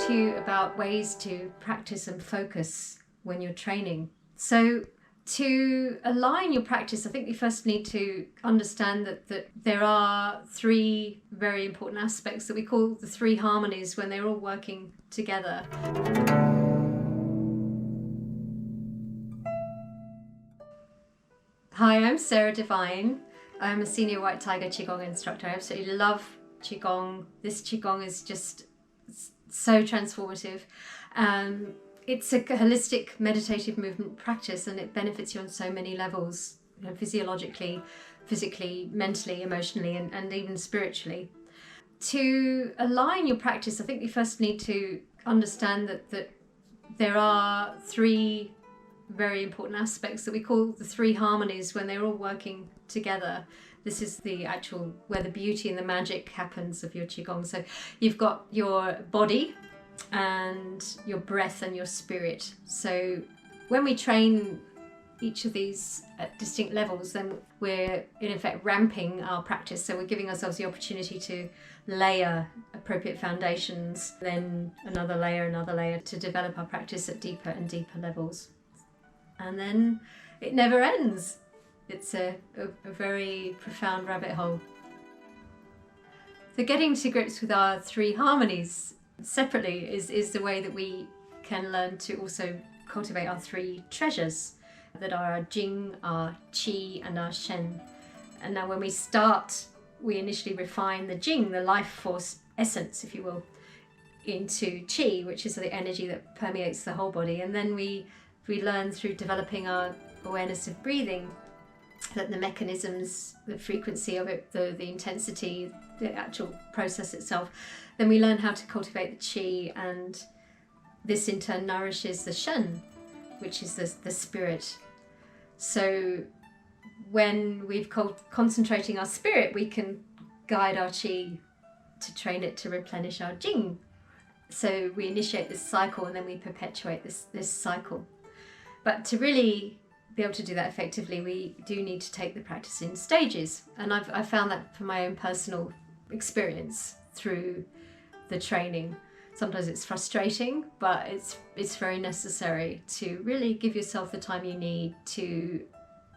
to you about ways to practice and focus when you're training. So to align your practice, I think you first need to understand that there are three very important aspects that we call the three harmonies when they're all working together. Hi, I'm Sarah Devine. I'm a senior White Tiger Qigong instructor. I absolutely love Qigong. This Qigong is just so transformative. It's a holistic meditative movement practice, and it benefits you on so many levels, physiologically, physically, mentally, emotionally, and even spiritually. To align your practice, I think you first need to understand that there are three very important aspects that we call the three harmonies when they're all working together. This is the actual where the beauty and the magic happens of your Qigong. So you've got your body and your breath and your spirit. So when we train each of these at distinct levels, then we're in effect ramping our practice. So we're giving ourselves the opportunity to layer appropriate foundations, then another layer to develop our practice at deeper and deeper levels. And then it never ends. It's a very profound rabbit hole. So getting to grips with our three harmonies separately is the way that we can learn to also cultivate our three treasures that are our Jing, our Qi and our Shen. And now when we start, we initially refine the Jing, the life force essence, if you will, into Qi, which is the energy that permeates the whole body. And then we learn through developing our awareness of breathing that the mechanisms, the frequency of it, the intensity, the actual process itself. Then we learn how to cultivate the Qi, and this in turn nourishes the Shen, which is the spirit. So when we've concentrating our spirit, we can guide our Qi to train it to replenish our Jing. So we initiate this cycle and then we perpetuate this cycle. But to really be able to do that effectively, we do need to take the practice in stages. And I've found that from my own personal experience through the training. Sometimes it's frustrating, but it's very necessary to really give yourself the time you need to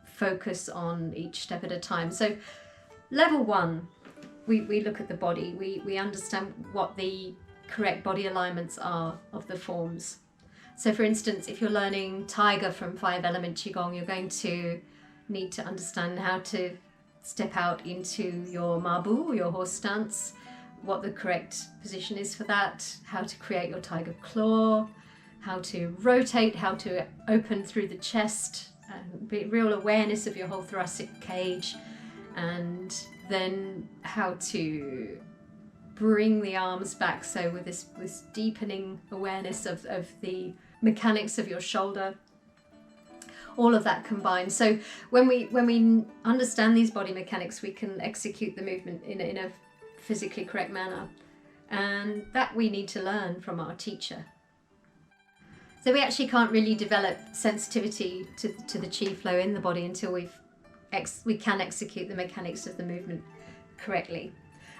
focus on each step at a time. So level one, we look at the body. We understand what the correct body alignments are of the forms. So for instance, if you're learning Tiger from 5-element Qigong, you're going to need to understand how to step out into your mabu, your horse stance, what the correct position is for that, how to create your tiger claw, how to rotate, how to open through the chest, and be real awareness of your whole thoracic cage, and then how to bring the arms back, so with this deepening awareness of the mechanics of your shoulder, all of that combined. So when we understand these body mechanics, we can execute the movement in a physically correct manner, and that we need to learn from our teacher. So we actually can't really develop sensitivity to the Qi flow in the body until we can execute the mechanics of the movement correctly.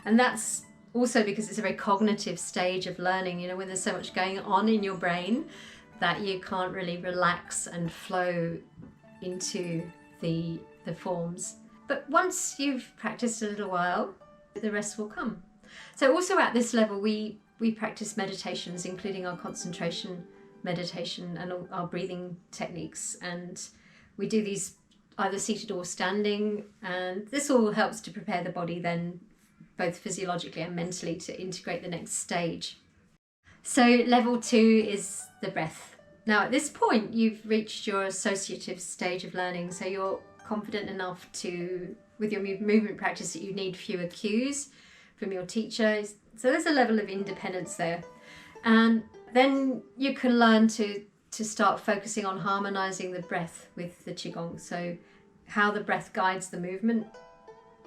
And that's also because it's a very cognitive stage of learning, when there's so much going on in your brain that you can't really relax and flow into the forms. But once you've practiced a little while, the rest will come. So also at this level, we practice meditations, including our concentration meditation and our breathing techniques. And we do these either seated or standing. And this all helps to prepare the body then, both physiologically and mentally, to integrate the next stage. So level 2 is the breath. Now at this point, you've reached your associative stage of learning. So you're confident enough with your movement practice, that you need fewer cues from your teacher. So there's a level of independence there. And then you can learn to start focusing on harmonizing the breath with the Qigong. So how the breath guides the movement.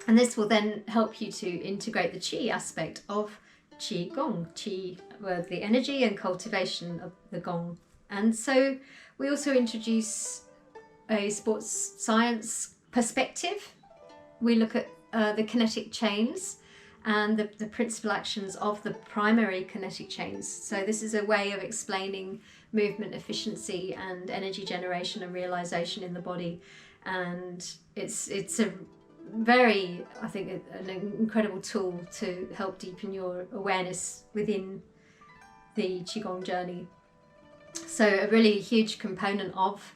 And this will then help you to integrate the Qi aspect of Qigong. Qi, well, the energy and cultivation of the Gong. And so we also introduce a sports science perspective. We look at the kinetic chains and the principal actions of the primary kinetic chains. So this is a way of explaining movement efficiency and energy generation and realization in the body. And it's a very, I think, an incredible tool to help deepen your awareness within the Qigong journey. So a really huge component of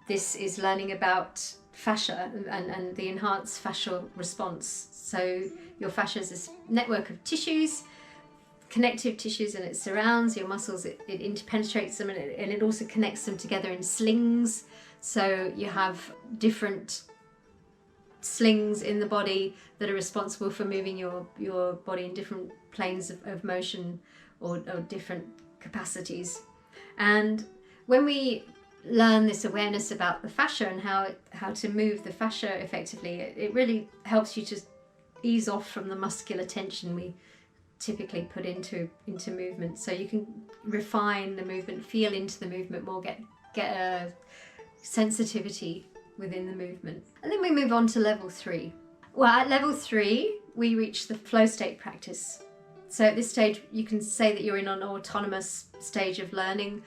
this is learning about fascia and the enhanced fascial response. So your fascia is this network of tissues, connective tissues, and it surrounds your muscles, it interpenetrates them, and it also connects them together in slings. So you have different slings in the body that are responsible for moving your body in different planes of motion or different capacities. And when we learn this awareness about the fascia and how to move the fascia effectively, it really helps you to ease off from the muscular tension we typically put into movement. So you can refine the movement, feel into the movement more, get a sensitivity within the movement. And then we move on to level 3. Well, at level 3 we reach the flow state practice. So at this stage you can say that you're in an autonomous stage of learning.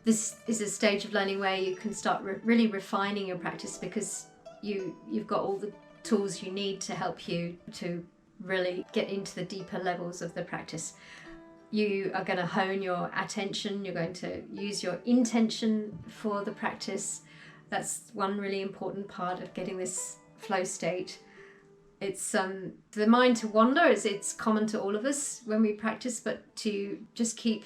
This is a stage of learning where you can start really refining your practice, because you've got all the tools you need to help you to really get into the deeper levels of the practice. You are going to hone your attention, you're going to use your intention for the practice. That's one really important part of getting this flow state. It's the mind to wander, it's common to all of us when we practice, but to just keep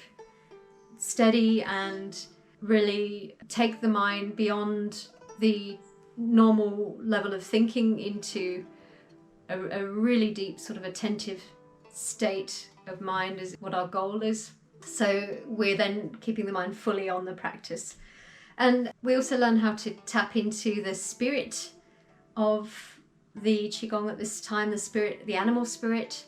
steady and really take the mind beyond the normal level of thinking into a really deep sort of attentive state of mind is what our goal is. So we're then keeping the mind fully on the practice. And we also learn how to tap into the spirit of the Qigong at this time, the animal spirit,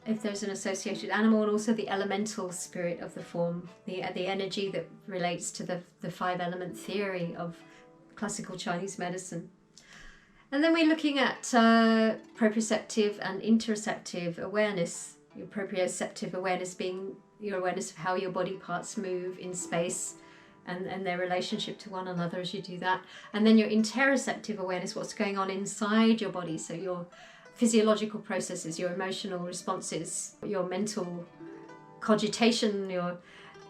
if there's an associated animal, and also the elemental spirit of the form, the energy that relates to the 5-element theory of classical Chinese medicine. And then we're looking at proprioceptive and interoceptive awareness. Your proprioceptive awareness being your awareness of how your body parts move in space and their relationship to one another as you do that. And then your interoceptive awareness, what's going on inside your body. So your physiological processes, your emotional responses, your mental cogitation, your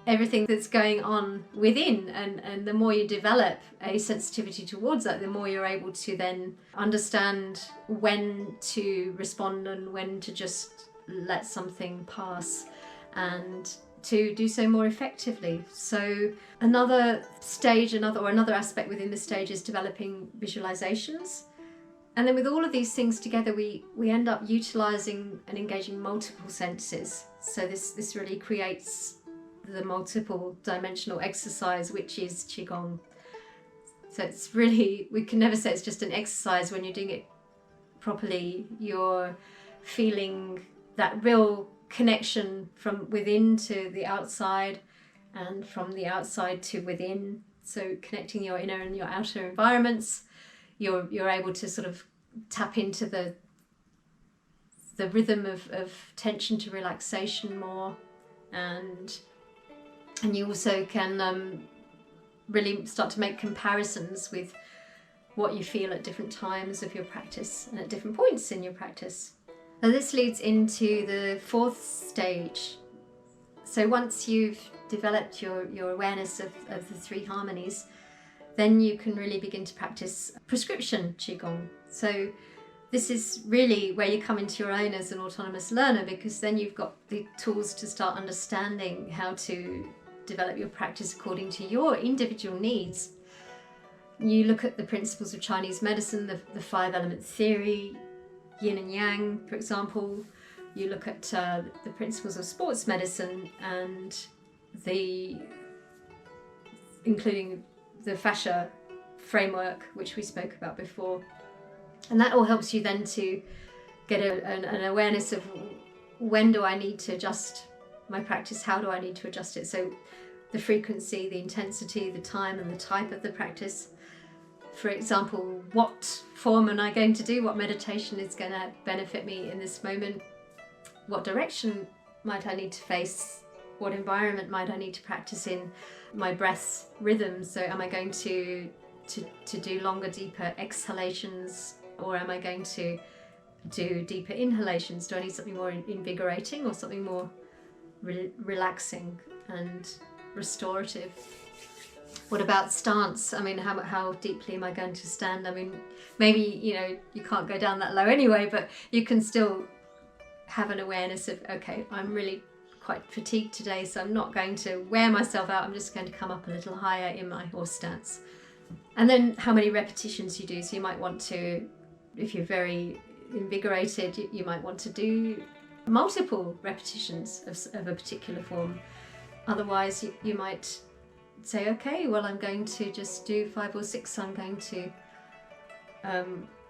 everything that's going on within. And the more you develop a sensitivity towards that, the more you're able to then understand when to respond and when to just let something pass, and to do so more effectively. So another stage, another aspect within the stage is developing visualizations. And then with all of these things together, we end up utilizing and engaging multiple senses. So this really creates the multiple dimensional exercise, which is Qigong. So it's really, we can never say it's just an exercise. When you're doing it properly, you're feeling that real connection from within to the outside and from the outside to within. So connecting your inner and your outer environments, you're able to sort of tap into the rhythm of tension to relaxation more, and you also can really start to make comparisons with what you feel at different times of your practice and at different points in your practice. Now this leads into the 4th stage. So once you've developed your awareness of the 3 harmonies, then you can really begin to practice prescription Qigong. So this is really where you come into your own as an autonomous learner, because then you've got the tools to start understanding how to develop your practice according to your individual needs. You look at the principles of Chinese medicine, the 5-element theory, yin and yang, for example. You look at the principles of sports medicine and including the fascia framework, which we spoke about before. And that all helps you then to get an awareness of when do I need to adjust my practice, how do I need to adjust it. So the frequency, the intensity, the time and the type of the practice. For example, what form am I going to do? What meditation is going to benefit me in this moment? what direction might I need to face, what environment might I need to practice in, my breath rhythms. So am I going to do longer, deeper exhalations, or am I going to do deeper inhalations? Do I need something more invigorating or something more relaxing and restorative? What about stance? I mean, how deeply am I going to stand? I mean, maybe, you know, you can't go down that low anyway, but you can still have an awareness of, okay, I'm really quite fatigued today, so I'm not going to wear myself out. I'm just going to come up a little higher in my horse stance. And then how many repetitions you do. So you might want to, if you're very invigorated, you might want to do multiple repetitions of a particular form. Otherwise, you might say, okay, well, I'm going to just do 5 or 6. I'm going to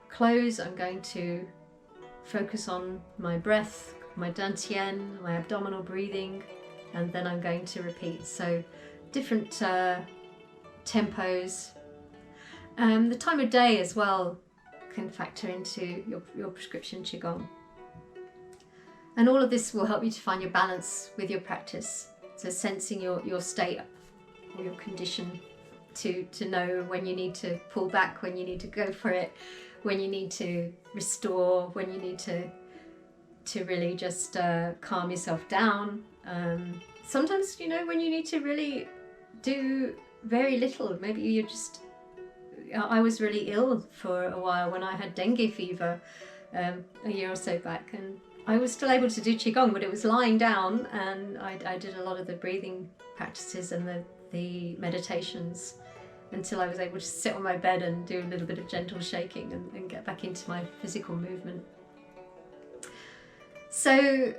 close. I'm going to focus on my breath, my dantian, my abdominal breathing, and then I'm going to repeat. So different tempos. The time of day as well can factor into your prescription Qigong. And all of this will help you to find your balance with your practice. So sensing your state or your condition to know when you need to pull back, when you need to go for it, when you need to restore, when you need to really just calm yourself down. Sometimes, you know, when you need to really do very little. Maybe you're just... I was really ill for a while when I had dengue fever a year or so back, and I was still able to do Qigong, but it was lying down, and I did a lot of the breathing practices and the meditations until I was able to sit on my bed and do a little bit of gentle shaking and get back into my physical movement. So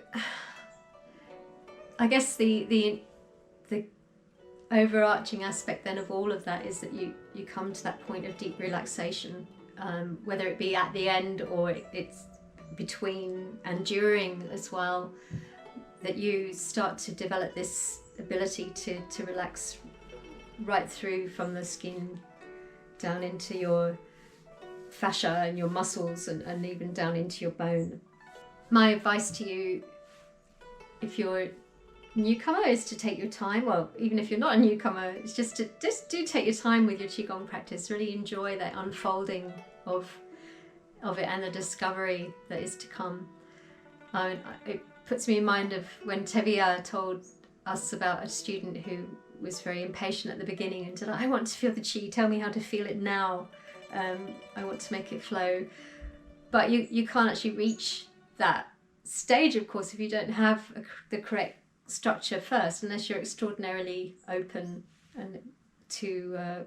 I guess the overarching aspect then of all of that is that you come to that point of deep relaxation, whether it be at the end or it's between and during as well, that you start to develop this ability to relax right through from the skin down into your fascia and your muscles and even down into your bone. My advice to you, if you're a newcomer, is to take your time. Well, even if you're not a newcomer, it's just do take your time with your Qigong practice. Really enjoy that unfolding of it and the discovery that is to come. It puts me in mind of when Tevia told us about a student who was very impatient at the beginning and said, I want to feel the Qi, tell me how to feel it now. I want to make it flow. But you can't actually reach that stage, of course, if you don't have the correct structure first, unless you're extraordinarily open and to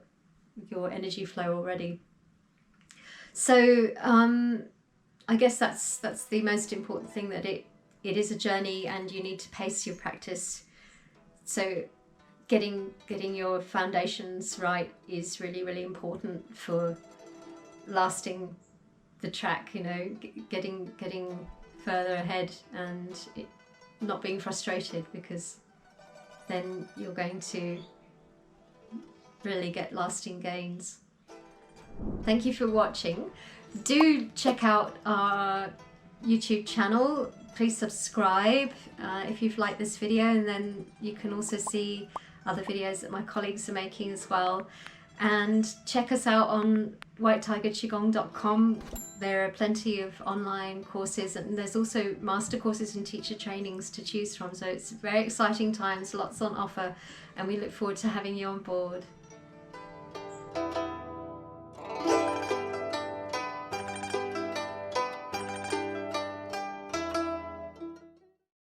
your energy flow already. So I guess that's the most important thing, that it is a journey and you need to pace your practice. So getting your foundations right is really, really important for lasting the track, you know, getting further ahead and not being frustrated, because then you're going to really get lasting gains. Thank you for watching. Do check out our YouTube channel. Please subscribe if you've liked this video, and then you can also see other videos that my colleagues are making as well. And check us out on whitetigerqigong.com. There are plenty of online courses, and there's also master courses and teacher trainings to choose from. So it's very exciting times, lots on offer, and we look forward to having you on board.